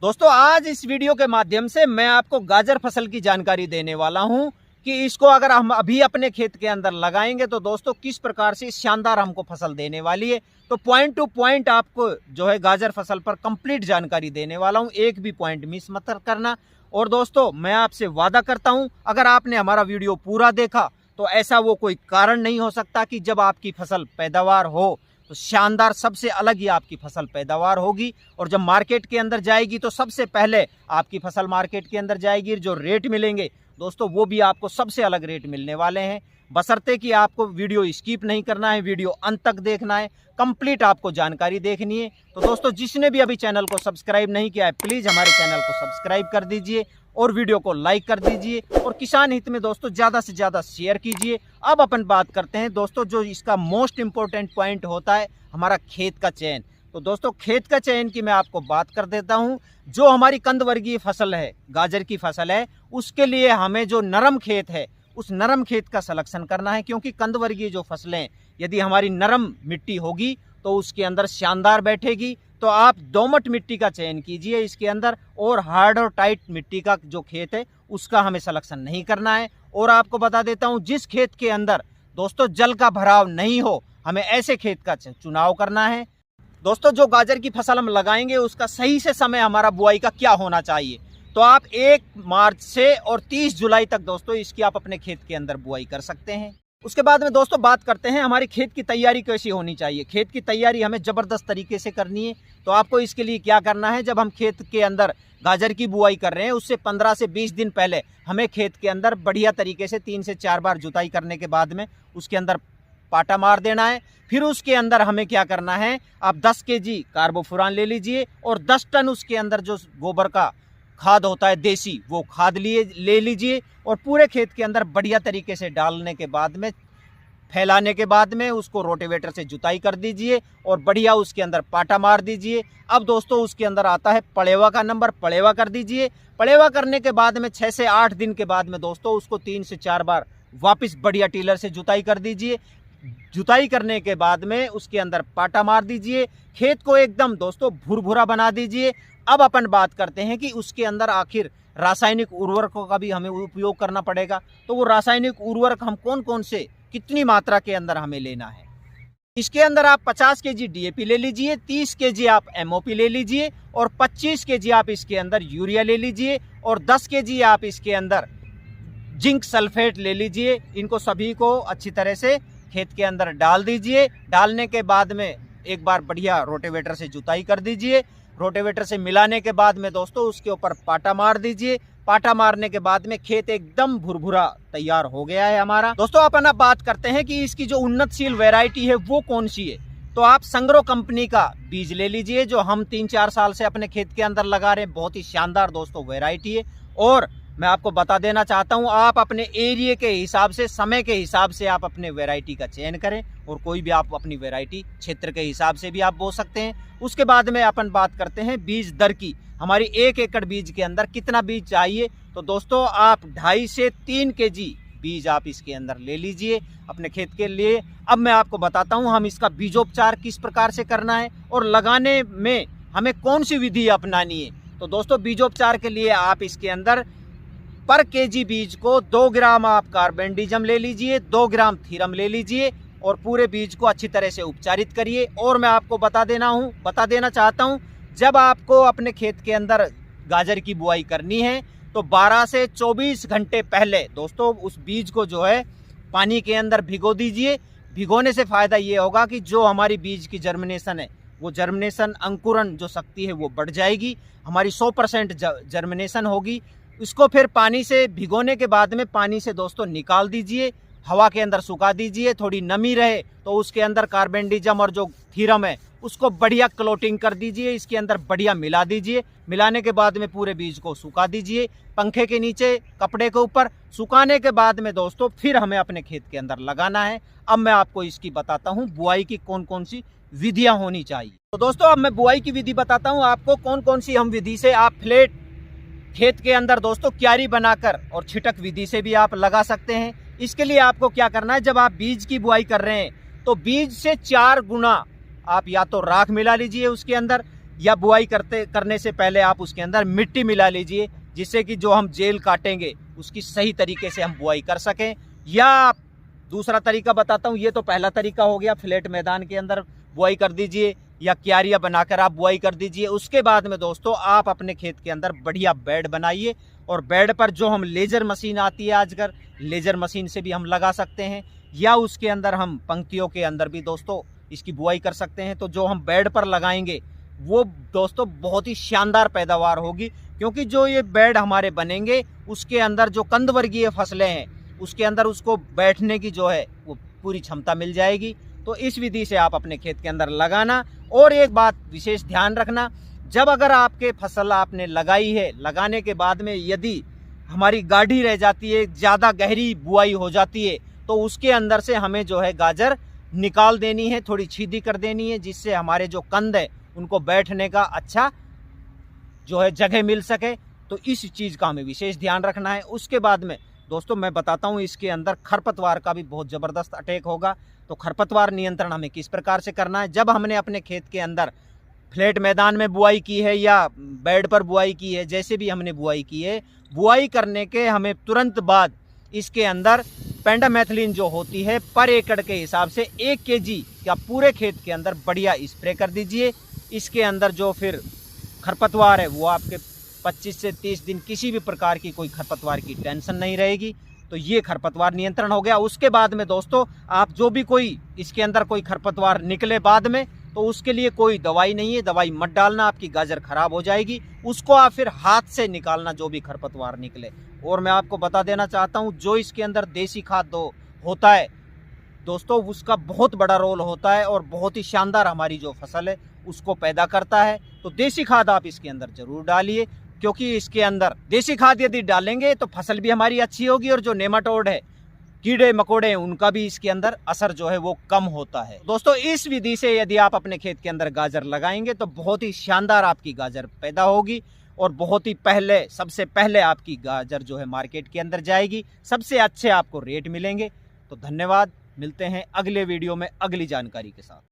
दोस्तों आज इस वीडियो के माध्यम से मैं आपको गाजर फसल की जानकारी देने वाला हूं कि इसको अगर हम अभी अपने खेत के अंदर लगाएंगे तो दोस्तों किस प्रकार से शानदार हमको फसल देने वाली है। तो पॉइंट टू पॉइंट आपको जो है गाजर फसल पर कंप्लीट जानकारी देने वाला हूं, एक भी पॉइंट मिस मत करना। और दोस्तों मैं आपसे वादा करता हूं अगर आपने हमारा वीडियो पूरा देखा तो ऐसा वो कोई कारण नहीं हो सकता कि जब आपकी फसल पैदावार हो तो शानदार सबसे अलग ही आपकी फसल पैदावार होगी। और जब मार्केट के अंदर जाएगी तो सबसे पहले आपकी फसल मार्केट के अंदर जाएगी, जो रेट मिलेंगे दोस्तों वो भी आपको सबसे अलग रेट मिलने वाले हैं। बशर्ते कि आपको वीडियो स्किप नहीं करना है, वीडियो अंत तक देखना है, कंप्लीट आपको जानकारी देखनी है। तो दोस्तों जिसने भी अभी चैनल को सब्सक्राइब नहीं किया है प्लीज़ हमारे चैनल को सब्सक्राइब कर दीजिए और वीडियो को लाइक कर दीजिए और किसान हित में दोस्तों ज़्यादा से ज़्यादा शेयर कीजिए। अब अपन बात करते हैं दोस्तों जो इसका मोस्ट इम्पोर्टेंट पॉइंट होता है हमारा खेत का चयन। तो दोस्तों खेत का चयन की मैं आपको बात कर देता हूं। जो हमारी कंद वर्गीय फसल है, गाजर की फसल है, उसके लिए हमें जो नरम खेत है उस नरम खेत का सिलेक्शन करना है, क्योंकि कंद वर्गीय जो फसलें यदि हमारी नरम मिट्टी होगी तो उसके अंदर शानदार बैठेगी। तो आप दोमट मिट्टी का चयन कीजिए इसके अंदर, और हार्ड और टाइट मिट्टी का जो खेत है उसका हमें सिलेक्शन नहीं करना है। और आपको बता देता हूं जिस खेत के अंदर दोस्तों जल का भराव नहीं हो हमें ऐसे खेत का चुनाव करना है। दोस्तों जो गाजर की फसल हम लगाएंगे उसका सही से समय हमारा बुआई का क्या होना चाहिए, तो आप 1 मार्च से और 30 जुलाई तक दोस्तों इसकी आप अपने खेत के अंदर बुआई कर सकते हैं। उसके बाद में दोस्तों बात करते हैं हमारी खेत की तैयारी कैसी होनी चाहिए। खेत की तैयारी हमें ज़बरदस्त तरीके से करनी है। तो आपको इसके लिए क्या करना है, जब हम खेत के अंदर गाजर की बुआई कर रहे हैं उससे 15 से 20 दिन पहले हमें खेत के अंदर बढ़िया तरीके से 3 से 4 बार जुताई करने के बाद में उसके अंदर पाटा मार देना है। फिर उसके अंदर हमें क्या करना है, आप 10 kg कार्बोफुरान ले लीजिए और 10 टन उसके अंदर जो गोबर का खाद होता है देसी वो खाद ले लीजिए और पूरे खेत के अंदर बढ़िया तरीके से डालने के बाद में फैलाने के बाद में उसको रोटेवेटर से जुताई कर दीजिए और बढ़िया उसके अंदर पाटा मार दीजिए। अब दोस्तों उसके अंदर आता है पड़ेवा का नंबर, पड़ेवा कर दीजिए। पड़ेवा करने के बाद में 6 से 8 दिन के बाद में दोस्तों उसको 3 से 4 बार वापस बढ़िया टीलर से जुताई कर दीजिए। जुताई करने के बाद में उसके अंदर पाटा मार दीजिए, खेत को एकदम दोस्तों भुरभुरा बना दीजिए। अब अपन बात करते हैं कि उसके अंदर आखिर रासायनिक उर्वरकों का भी हमें उपयोग करना पड़ेगा। तो वो रासायनिक उर्वरक हम कौन कौन से कितनी मात्रा के अंदर हमें लेना है, इसके अंदर आप 50 kg DAP ले लीजिए, 30 kg आप MOP ले लीजिए और 25 kg आप इसके अंदर यूरिया ले लीजिए और 10 kg आप इसके अंदर जिंक सल्फेट ले लीजिए। इनको सभी को अच्छी तरह से खेत के अंदर डाल दीजिए। डालने के बाद में एक बार बढ़िया रोटेवेटर से जुताई कर दीजिए। रोटेवेटर से मिलाने के बाद में दोस्तों उसके ऊपर पाटा मार दीजिए। पाटा मारने के बाद में खेत एकदम भुरभुरा तैयार हो गया है हमारा। दोस्तों अपन अब बात करते हैं कि इसकी जो उन्नतशील वैरायटी है वो कौन सी है। तो आप संग्रो कंपनी का बीज ले लीजिए, जो हम 3-4 साल से अपने खेत के अंदर लगा रहे हैं। बहुत ही शानदार दोस्तों वैरायटी है। और मैं आपको बता देना चाहता हूं आप अपने एरिया के हिसाब से, समय के हिसाब से आप अपने वैरायटी का चयन करें और कोई भी आप अपनी वैरायटी क्षेत्र के हिसाब से भी आप बो सकते हैं। उसके बाद में अपन बात करते हैं बीज दर की। हमारी 1 एकड़ बीज के अंदर कितना बीज चाहिए, तो दोस्तों आप 2.5 से 3 kg बीज आप इसके अंदर ले लीजिए अपने खेत के लिए। अब मैं आपको बताता हूँ हम इसका बीजोपचार किस प्रकार से करना है और लगाने में हमें कौन सी विधि अपनानी है। तो दोस्तों बीजोपचार के लिए आप इसके अंदर पर kg बीज को 2 ग्राम आप कार्बेंडिजम ले लीजिए, 2 ग्राम थीरम ले लीजिए और पूरे बीज को अच्छी तरह से उपचारित करिए। और मैं आपको बता देना चाहता हूं जब आपको अपने खेत के अंदर गाजर की बुआई करनी है तो 12 से 24 घंटे पहले दोस्तों उस बीज को जो है पानी के अंदर भिगो दीजिए। भिगोने से फ़ायदा ये होगा कि जो हमारी बीज की जर्मिनेशन है वो जर्मिनेशन अंकुरण जो शक्ति है वो बढ़ जाएगी, हमारी 100% जर्मिनेशन होगी। इसको फिर पानी से भिगोने के बाद में पानी से दोस्तों निकाल दीजिए, हवा के अंदर सुखा दीजिए। थोड़ी नमी रहे तो उसके अंदर कार्बेंडिजम और जो थीरम है उसको बढ़िया क्लोटिंग कर दीजिए, इसके अंदर बढ़िया मिला दीजिए। मिलाने के बाद में पूरे बीज को सुखा दीजिए पंखे के नीचे, कपड़े के ऊपर। सुखाने के बाद में दोस्तों फिर हमें अपने खेत के अंदर लगाना है। अब मैं आपको इसकी बताता हूँ बुआई की कौन कौन सी विधियाँ होनी चाहिए। तो दोस्तों अब मैं बुआई की विधि बताता हूँ आपको कौन कौन सी हम विधि से आप फ्लैट खेत के अंदर दोस्तों क्यारी बनाकर और छिटक विधि से भी आप लगा सकते हैं। इसके लिए आपको क्या करना है, जब आप बीज की बुआई कर रहे हैं तो बीज से 4 गुना आप या तो राख मिला लीजिए उसके अंदर, या बुआई करने से पहले आप उसके अंदर मिट्टी मिला लीजिए, जिससे कि जो हम जेल काटेंगे उसकी सही तरीके से हम बुआई कर सकें। या दूसरा तरीका बताता हूँ, ये तो पहला तरीका हो गया, फ्लैट मैदान के अंदर बुआई कर दीजिए या क्यारियाँ बनाकर आप बुआई कर दीजिए। उसके बाद में दोस्तों आप अपने खेत के अंदर बढ़िया बेड बनाइए, और बेड पर जो हम लेज़र मशीन आती है आजकल, लेज़र मशीन से भी हम लगा सकते हैं, या उसके अंदर हम पंक्तियों के अंदर भी दोस्तों इसकी बुआई कर सकते हैं। तो जो हम बेड पर लगाएंगे वो दोस्तों बहुत ही शानदार पैदावार होगी, क्योंकि जो ये बेड हमारे बनेंगे उसके अंदर जो कंद वर्गीय फसलें हैं उसके अंदर उसको बैठने की जो है वो पूरी क्षमता मिल जाएगी। तो इस विधि से आप अपने खेत के अंदर लगाना। और एक बात विशेष ध्यान रखना, जब अगर आपके फसल आपने लगाई है, लगाने के बाद में यदि हमारी गाढ़ी रह जाती है, ज़्यादा गहरी बुआई हो जाती है, तो उसके अंदर से हमें जो है गाजर निकाल देनी है, थोड़ी छीदी कर देनी है, जिससे हमारे जो कंद है उनको बैठने का अच्छा जो है जगह मिल सके। तो इस चीज़ का हमें विशेष ध्यान रखना है। उसके बाद में दोस्तों मैं बताता हूँ, इसके अंदर खरपतवार का भी बहुत ज़बरदस्त अटैक होगा। तो खरपतवार नियंत्रण हमें किस प्रकार से करना है, जब हमने अपने खेत के अंदर फ्लैट मैदान में बुआई की है या बेड पर बुआई की है, जैसे भी हमने बुआई की है, बुआई करने के हमें तुरंत बाद इसके अंदर पेंडामेथिलिन जो होती है पर एकड़ के हिसाब से 1 kg या पूरे खेत के अंदर बढ़िया स्प्रे कर दीजिए। इसके अंदर जो फिर खरपतवार है वो आपके 25 से 30 दिन किसी भी प्रकार की कोई खरपतवार की टेंशन नहीं रहेगी। तो ये खरपतवार नियंत्रण हो गया। उसके बाद में दोस्तों आप जो भी कोई इसके अंदर कोई खरपतवार निकले बाद में, तो उसके लिए कोई दवाई नहीं है, दवाई मत डालना, आपकी गाजर खराब हो जाएगी। उसको आप फिर हाथ से निकालना जो भी खरपतवार निकले। और मैं आपको बता देना चाहता हूँ, जो इसके अंदर देसी खाद होता है दोस्तों, उसका बहुत बड़ा रोल होता है और बहुत ही शानदार हमारी जो फसल है उसको पैदा करता है। तो देसी खाद आप इसके अंदर जरूर डालिए, क्योंकि इसके अंदर देसी खाद यदि डालेंगे तो फसल भी हमारी अच्छी होगी, और जो नेमाटोड है, कीड़े मकोड़े हैं, उनका भी इसके अंदर असर जो है वो कम होता है। दोस्तों इस विधि से यदि आप अपने खेत के अंदर गाजर लगाएंगे तो बहुत ही शानदार आपकी गाजर पैदा होगी, और बहुत ही सबसे पहले आपकी गाजर जो है मार्केट के अंदर जाएगी, सबसे अच्छे आपको रेट मिलेंगे। तो धन्यवाद, मिलते हैं अगले वीडियो में अगली जानकारी के साथ।